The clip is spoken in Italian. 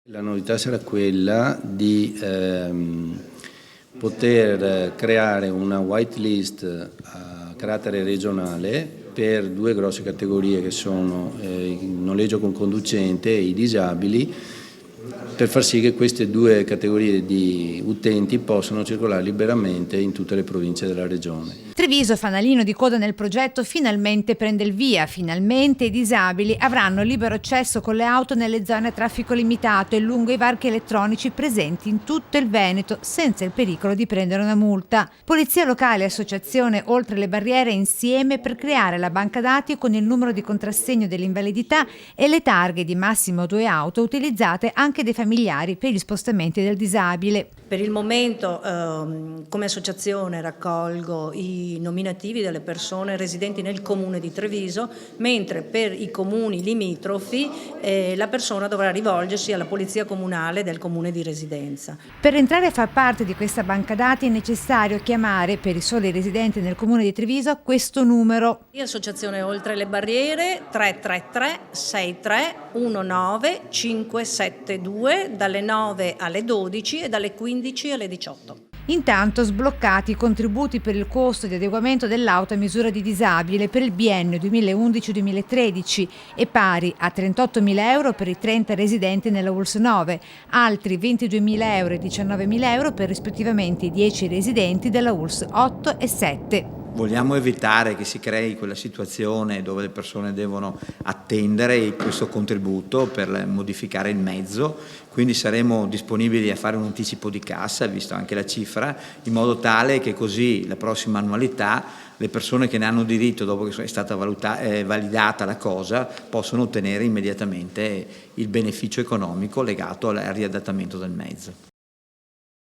La novità sarà quella di poter creare una whitelist a carattere regionale per due grosse categorie che sono il noleggio con conducente e i disabili, per far sì che queste due categorie di utenti possano circolare liberamente in tutte le province della regione. Treviso, fanalino di coda nel progetto, finalmente prende il via. Finalmente i disabili avranno libero accesso con le auto nelle zone a traffico limitato e lungo i varchi elettronici presenti in tutto il Veneto, senza il pericolo di prendere una multa. Polizia locale e associazione Oltre le Barriere insieme per creare la banca dati con il numero di contrassegno dell'invalidità e le targhe di massimo 2 auto utilizzate anche dai familiari per gli spostamenti del disabile. Per il momento come associazione raccolgo i nominativi delle persone residenti nel comune di Treviso, mentre per i comuni limitrofi la persona dovrà rivolgersi alla polizia comunale del comune di residenza. Per entrare a far parte di questa banca dati è necessario chiamare per i soli residenti nel comune di Treviso questo numero. Associazione Oltre le Barriere 333 6319 572 dalle 9 alle 12 e dalle 15 alle 18. Intanto sbloccati i contributi per il costo di adeguamento dell'auto a misura di disabile per il biennio 2011-2013 e pari a 38.000 euro per i 30 residenti nella ULSS 9, altri 22.000 euro e 19.000 euro per rispettivamente i 10 residenti della ULSS 8 e 7. Vogliamo evitare che si crei quella situazione dove le persone devono attendere questo contributo per modificare il mezzo, quindi saremo disponibili a fare un anticipo di cassa, visto anche la cifra, in modo tale che così la prossima annualità le persone che ne hanno diritto dopo che è stata validata la cosa possono ottenere immediatamente il beneficio economico legato al riadattamento del mezzo.